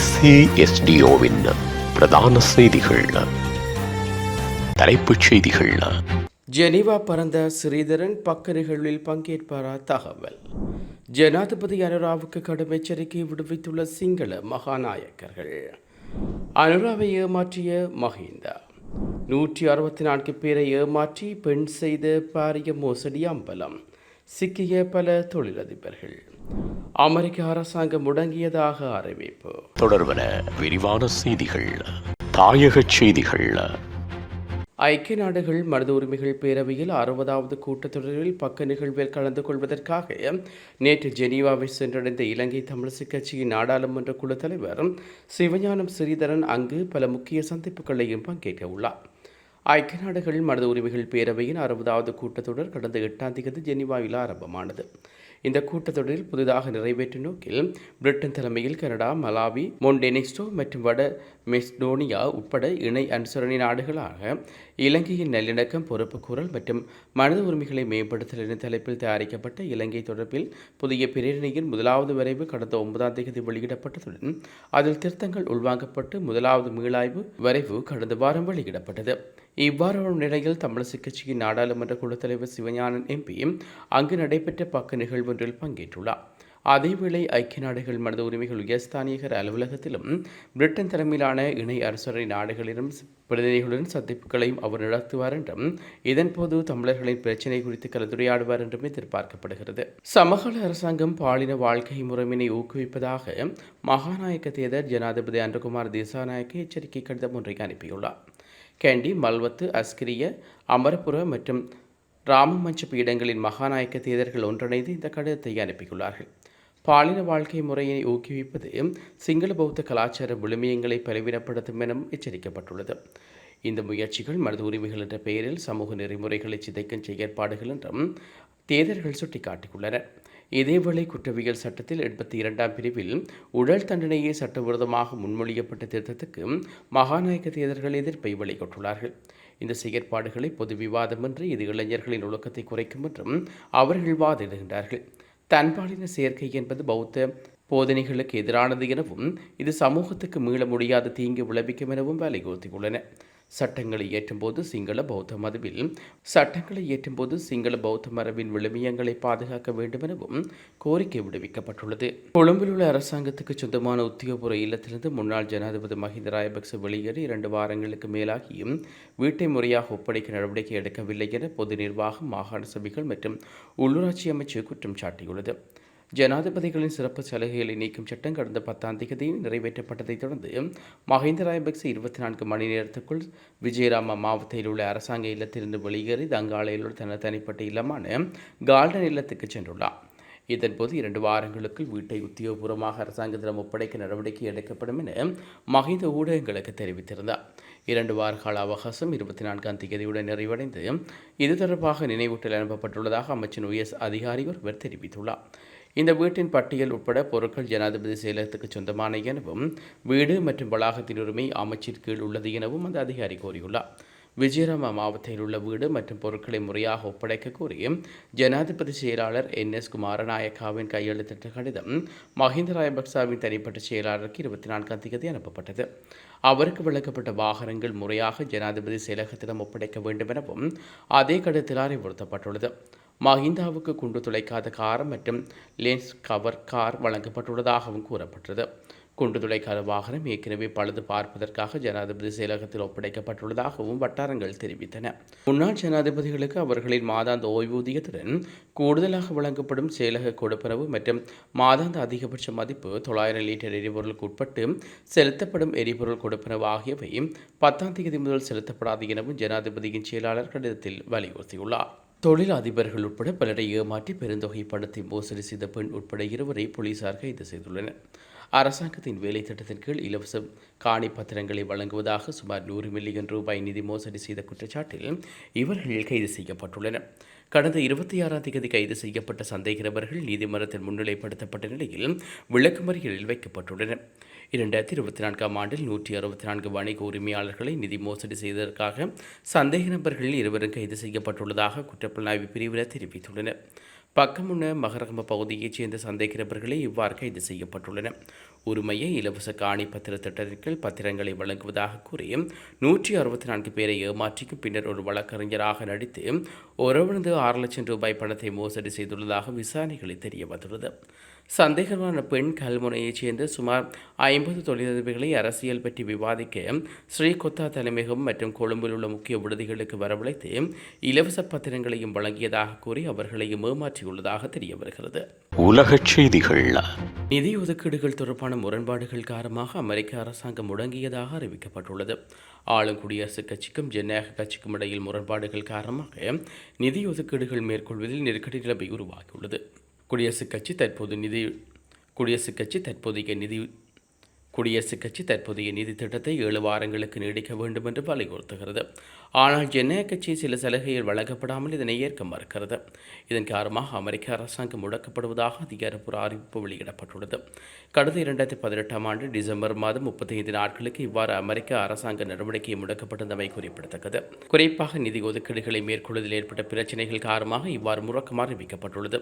SASDOவின் பிரதான செய்திகள். தலைப்புச் செய்திகள். ஜெனீவா பறந்த ஸ்ரீதரன் பக்க நிகழ்வில் பங்கேற்பாரா தகவல். ஜனாதிபதி அனுராவுக்கு கடும் எச்சரிக்கை விடுவித்துள்ள சிங்கள மகாநாயக்கர்கள். அனுராவை ஏமாற்றிய மஹிந்தா 164 பேரை ஏமாற்றி பெண் செய்த பாரிய மோசடி அம்பலம். சிக்கிய பல தொழிலதிபர்கள். அமெரிக்க அரசாங்கம் முடங்கியதாக அறிவிப்பு. தொடர்பன விரிவான செய்திகள். தாயக செய்திகள். ஐக்கிய நாடுகள் மனித உரிமைகள் பேரவையில் 60வது கூட்டத்தொடரில் பக்க நிகழ்வில் கலந்து கொள்வதற்காக நேற்று ஜெனீவாவை சென்றடைந்த இலங்கை தமிழிசை கட்சியின் நாடாளுமன்ற குழு தலைவர் சிவஞானம் ஸ்ரீதரன் அங்கு பல முக்கிய சந்திப்புகளையும் பங்கேற்க உள்ளார். ஐக்கிய நாடுகள் மனித உரிமைகள் பேரவையின் 60வது கூட்டத்தொடர் கடந்த 8ஆம் தேதி ஜெனீவாவில் ஆரம்பமானது. இந்த கூட்டத்தொடரில் புதிதாக நிறைவேற்றும் நோக்கில் பிரிட்டன் தலைமையில் கனடா, மலாவி, மொண்டெனிஸ்டோ மற்றும் வட மெஸ்டோனியா உட்பட இணை அனுசரணை நாடுகளாக இலங்கையின் நல்லிணக்கம், பொறுப்புக்கூறல் மற்றும் மனித உரிமைகளை மேம்படுத்தல் என்ற தலைப்பில் தயாரிக்கப்பட்ட இலங்கை தொடர்பில் புதிய பிரேரணையின் 1வது வரைவு கடந்த 9ஆம் தேதி வெளியிடப்பட்டதுடன் அதில் திருத்தங்கள் உள்வாங்கப்பட்டு 1வது மீளாய்வு வரைவு கடந்த வாரம் வெளியிடப்பட்டது. இவ்வாறான நிலையில் தமிழிசை கட்சியின் நாடாளுமன்ற குழு தலைவர் சிவஞானன் எம்பி அங்கு நடைபெற்ற பக்க நிகழ்வொன்றில் பங்கேற்றுள்ளார். அதேவேளை ஐக்கிய நாடுகள் மனித உரிமைகள் உயர்ஸ்தானிகர் அலுவலகத்திலும் பிரிட்டன் தலைமையிலான இணை அரசரை நாடுகளிலும் பிரதிநிதிகளுடன் சந்திப்புகளையும் அவர் நடத்துவார் என்றும் இதன்போது தமிழர்களின் பிரச்சினை குறித்து கலந்துரையாடுவார் என்றும் எதிர்பார்க்கப்படுகிறது. சமகால அரசாங்கம் பாலின வாழ்க்கை முறையினை ஊக்குவிப்பதாக மகாநாயக்க தேர்தல் ஜனாதிபதி அன்றகுமார் திசாநாயக்க எச்சரிக்கை கடிதம் ஒன்றை அனுப்பியுள்ளார். கேண்டி, மல்வத்து, அஸ்கிரிய, அமரபுர மற்றும் ராமமஞ்ச பீடங்களின் மகாநாயக்க தேர்தல்கள் ஒன்றிணைந்து இந்த கடிதத்தை அனுப்பியுள்ளார்கள். பாலின வாழ்க்கை முறையை ஊக்குவிப்பது சிங்கள பௌத்த கலாச்சார விழுமியங்களை பலவீனப்படுத்தும் என எச்சரிக்கப்பட்டுள்ளது. இந்த முயற்சிகள் மனித உரிமைகள் என்ற பெயரில் சமூக நெறிமுறைகளை சிதைக்கும் செயற்பாடுகள் என்றும் தேர்தல்கள் சுட்டிக்காட்டியுள்ளன. இதேவேளை குற்றவியல் சட்டத்தில் 82ஆம் பிரிவில் உடல் தண்டனையை சட்டவிரோதமாக முன்மொழியப்பட்ட திருத்தத்துக்கு மகாநாயக்க தேர்தல்கள் எதிர்ப்பை வெளியிட்டுள்ளார்கள். இந்த செயற்பாடுகளை பொது விவாதமின்றி இது இளைஞர்களின் ஒழுக்கத்தை குறைக்கும் என்றும் அவர்கள் வாதிடுகின்றார்கள். தன்பாலின சேர்க்கை என்பது பௌத்த போதனைகளுக்கு எதிரானது எனவும் இது சமூகத்துக்கு மீள முடியாத தீங்கு விளைவிக்கும் எனவும் வலியுறுத்தியுள்ளன. சட்டங்களை ஏற்றும்போது சிங்கள பௌத்த மரபின் விழுமியங்களை பாதுகாக்க வேண்டும் எனவும் கோரிக்கை விடுவிக்கப்பட்டுள்ளது. கொழும்பில் உள்ள அரசாங்கத்துக்கு சொந்தமான உத்தியோகபூர்வ இல்லத்திலிருந்து முன்னாள் ஜனாதிபதி மஹிந்த ராஜபக்ச வெளியேறி 2 வாரங்களுக்கு மேலாகியும் வீட்டை முறையாக ஒப்படைக்க நடவடிக்கை எடுக்கவில்லை என பொது நிர்வாகம், மாகாண சபைகள் மற்றும் உள்ளூராட்சி அமைச்சு குற்றம் சாட்டியுள்ளது. ஜனாதிபதிகளின் சிறப்பு சலுகைகளை நீக்கும் சட்டம் கடந்த 10ஆம் தேதி நிறைவேற்றப்பட்டதைத் தொடர்ந்து மஹிந்த ராஜபக்ச 24 மணி நேரத்துக்குள் விஜயராம மாவட்டத்தில் உள்ள அரசாங்க இல்லத்திலிருந்து வெளியேறி தங்காலையில் உள்ள தனது தனிப்பட்ட இல்லமான கால்டன் இல்லத்துக்கு சென்றுள்ளார். இதன்போது 2 வாரங்களுக்குள் வீட்டை உத்தியோகபூர்வமாக அரசாங்கத்திடம் ஒப்படைக்க நடவடிக்கை எடுக்கப்படும் என மஹிந்த ஊடகங்களுக்கு தெரிவித்திருந்தார். 2 வார கால அவகாசம் 24ஆம் தேதியுடன் நிறைவடைந்து இது தொடர்பாக நினைவூட்டல் அனுப்பப்பட்டுள்ளதாக அமைச்சின் உயர் அதிகாரி ஒருவர் தெரிவித்துள்ளார். இந்த வீட்டின் பட்டியல் உட்பட பொருட்கள் ஜனாதிபதி செயலகத்துக்கு சொந்தமான எனவும் வீடு மற்றும் வளாகத்தின் உரிமை அமைச்சின் கீழ் உள்ளது எனவும் அந்த அதிகாரி கூறியுள்ளார். விஜயராம மாவட்டத்தில் உள்ள வீடு மற்றும் பொருட்களை முறையாக ஒப்படைக்க கோரி ஜனாதிபதி செயலாளர் NS குமாரநாயக்காவின் கையெழுத்திட்ட கடிதம் மஹிந்த ராஜபக்சவின் தனிப்பட்ட செயலாளருக்கு 24ஆம் தேதி அனுப்பப்பட்டது. அவருக்கு வழங்கப்பட்ட வாகனங்கள் முறையாக ஜனாதிபதி செயலகத்திடம் ஒப்படைக்க வேண்டும் எனவும் அதே கடிதத்தில் அறிவுறுத்தப்பட்டுள்ளது. மஹிந்தாவுக்கு குண்டு துளைக்காத கார் மற்றும் லென்ஸ் கவர் கார் வழங்கப்பட்டுள்ளதாகவும் கூறப்பட்டது. குண்டு துளைக்காத வாகனம் ஏற்கனவே பழுது பார்ப்பதற்காக ஜனாதிபதி செயலகத்தில் ஒப்படைக்கப்பட்டுள்ளதாகவும் வட்டாரங்கள் தெரிவித்தன. முன்னாள் ஜனாதிபதிகளுக்கு அவர்களின் மாதாந்த ஓய்வூதியத்துடன் கூடுதலாக வழங்கப்படும் செயலக கொடுப்பனவு மற்றும் மாதாந்த அதிகபட்ச மதிப்பு 900 லிட்டர் எரிபொருளுக்கு உட்பட்டு செலுத்தப்படும் எரிபொருள் கொடுப்பனவு ஆகியவை 10ஆம் தேதி முதல் செலுத்தப்படாது எனவும் ஜனாதிபதியின் செயலாளர் கடிதத்தில் வலியுறுத்தியுள்ளார். தொழில் அதிபர்கள் உட்பட பலரை ஏமாற்றி பெருந்தொகை பணத்தை மோசடி செய்த பெண் உட்பட 2 போலீசார் கைது செய்துள்ளனர். அரசாங்கத்தின் வேலை திட்டத்தின் கீழ் இலவச காணி பத்திரங்களை வழங்குவதாக சுமார் 100 மில்லியன் ரூபாய் நிதி மோசடி செய்த குற்றச்சாட்டில் இவர்கள் கைது செய்யப்பட்டுள்ளனர். கடந்த 26ஆம் தேதி கைது செய்யப்பட்ட சந்தேக நபர்கள் நீதிமன்றத்தில் முன்னிலைப்படுத்தப்பட்ட நிலையில் விளக்குமறியலில் வைக்கப்பட்டுள்ளனர். 2024ஆம் ஆண்டில் 164 வணிக உரிமையாளர்களை நிதி மோசடி செய்ததற்காக சந்தேக நபர்கள் 2 கைது செய்யப்பட்டுள்ளதாக குற்றப்புலனாய்வு பிரிவினர் தெரிவித்துள்ளனர். பக்கமுன்ன மகரகம பகுதியைச் சேர்ந்த சந்தேகிரபர்களே இவ்வாறு கைது செய்யப்பட்டுள்ளனர். உரிமையை இலவச காணி பத்திர திட்டத்தின் கீழ் பத்திரங்களை வழங்குவதாக கூறி 164 பேரை ஏமாற்றியும் பின்னர் ஒரு வழக்கறிஞராக நடித்து ஒருவனது 6 லட்சம் ரூபாய் பணத்தை மோசடி செய்துள்ளதாக விசாரணைகளில் தெரிய வந்துள்ளது. சந்தேகமான பெண் கல்முனையைச் சேர்ந்த சுமார் 50 தொழிலதிபர்களை அரசியல் பற்றி விவாதிக்க ஸ்ரீகொத்தா தலைமையகம் மற்றும் கொழும்பில் உள்ள முக்கிய விடுதிகளுக்கு வரவழைத்து இலவச பத்திரங்களையும் வழங்கியதாக கூறி அவர்களையும் ஏமாற்றியுள்ளதாக தெரிய வருகிறது. உலகச் செய்திகள். நிதி ஒதுக்கீடுகள் தொடர்பான முரண்பாடுகள் காரணமாக அமெரிக்க அரசாங்கம் முடங்கியதாக அறிவிக்கப்பட்டுள்ளது. ஆளும் குடியரசுக் கட்சிக்கும் ஜனநாயக கட்சிக்கும் இடையில் முரண்பாடுகள் காரணமாக நிதி ஒதுக்கீடுகள் மேற்கொள்வதில் நெருக்கடி நிலைமை உருவாகியுள்ளது. குடியரசுக் கட்சி தற்போதைய நிதி திட்டத்தை 7 வாரங்களுக்கு நீடிக்க வேண்டும் என்று வலியுறுத்துகிறது. ஆனால் ஜனநாயக கட்சி சில சலுகைகள் வழங்கப்படாமல் இதனை ஏற்க மறுக்கிறது. இதன் காரணமாக அமெரிக்க அரசாங்கம் முடக்கப்படுவதாக அதிகாரப்பூர்வ அறிவிப்பு வெளியிடப்பட்டுள்ளது. கடந்த 2018 ஆண்டு டிசம்பர் மாதம் 35 நாட்களுக்கு இவ்வாறு அமெரிக்க அரசாங்க நடவடிக்கை முடக்கப்பட்டிருந்தமை குறிப்பிடத்தக்கது. குறிப்பாக நிதி ஒதுக்கீடுகளை மேற்கொள்வதில் ஏற்பட்ட பிரச்சினைகள் காரணமாக இவ்வாறு முடக்கம் அறிவிக்கப்பட்டுள்ளது.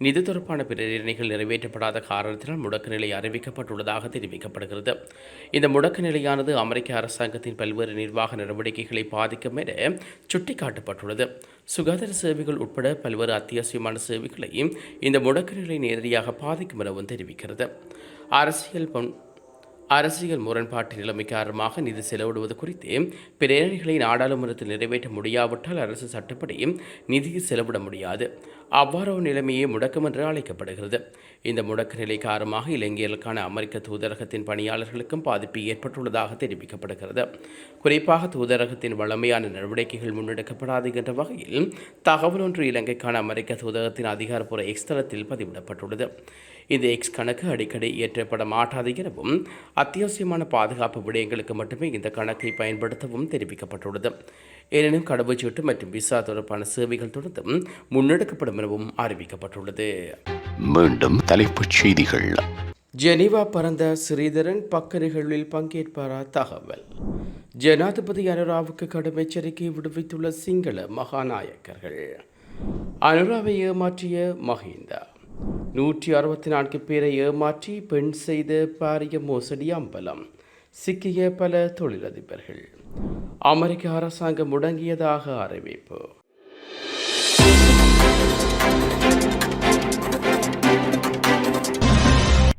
நிதி தொடர்பான பிரேரணைகள் நிறைவேற்றப்படாத காரணத்தினால் முடக்க நிலை அறிவிக்கப்பட்டுள்ளதாக தெரிவிக்கப்படுகிறது. இந்த முடக்க நிலையானது அமெரிக்க அரசாங்கத்தின் பல்வேறு நிர்வாக நடவடிக்கைகளை பாதிக்கும் என சுட்டிக்காட்டப்பட்டுள்ளது. சுகாதார சேவைகள் உட்பட பல்வேறு அத்தியாவசியமான சேவைகளை இந்த முடக்க நிலை நேரடியாக பாதிக்கும் எனவும் தெரிவிக்கிறது. அரசியல் முரண்பாட்டு நிலைமை காரணமாக நிதி செலவிடுவது குறித்து பிரேரணைகளை நாடாளுமன்றத்தில் நிறைவேற்ற முடியாவிட்டால் அரசு சட்டப்படி நிதியை செலவிட முடியாது. அவ்வாறு நிலைமையே முடக்கம் என்று அழைக்கப்படுகிறது. இந்த முடக்க நிலை காரணமாக இலங்கையிற்கான அமெரிக்க தூதரகத்தின் பணியாளர்களுக்கும் பாதிப்பு ஏற்பட்டுள்ளதாக தெரிவிக்கப்படுகிறது. குறிப்பாக தூதரகத்தின் வழமையான நடவடிக்கைகள் முன்னெடுக்கப்படாது என்ற வகையில் தகவல் ஒன்று இலங்கைக்கான அமெரிக்க தூதரகத்தின் அதிகாரப்பூர்வ எக்ஸ் தளத்தில் பதிவிடப்பட்டுள்ளது. இந்த எக்ஸ் கணக்கு அடிக்கடி ஏற்றப்பட மாட்டாது எனவும் அத்தியாவசியமான பாதுகாப்பு விடயங்களுக்கு மட்டுமே இந்த கணக்கை பயன்படுத்தவும் தெரிவிக்கப்பட்டுள்ளது. எனினும் கடவுச்சீட்டு மற்றும் விசா தொடர்பான சேவைகள் தொடர்ந்தும் முன்னெடுக்கப்படும் எனவும் அறிவிக்கப்பட்டுள்ளது. மீண்டும் தலைப்புச் செய்திகள். ஜெனீவா பறந்த ஸ்ரீதரன் பக்க நிகழ்வில் பங்கேற்பாரா தகவல். ஜனாதிபதி அனுராவுக்கு கடும் எச்சரிக்கை விடுவித்துள்ள சிங்கள மகாநாயக்கர்கள். அனுராவை ஏமாற்றிய மஹிந்த 164 பேரை ஏமாற்றி பெண் செய்த பாரிய மோசடி அம்பலம். சிக்கிய பல தொழிலதிபர்கள். அமெரிக்க அரசாங்கம் முடங்கியதாக அறிவிப்பு.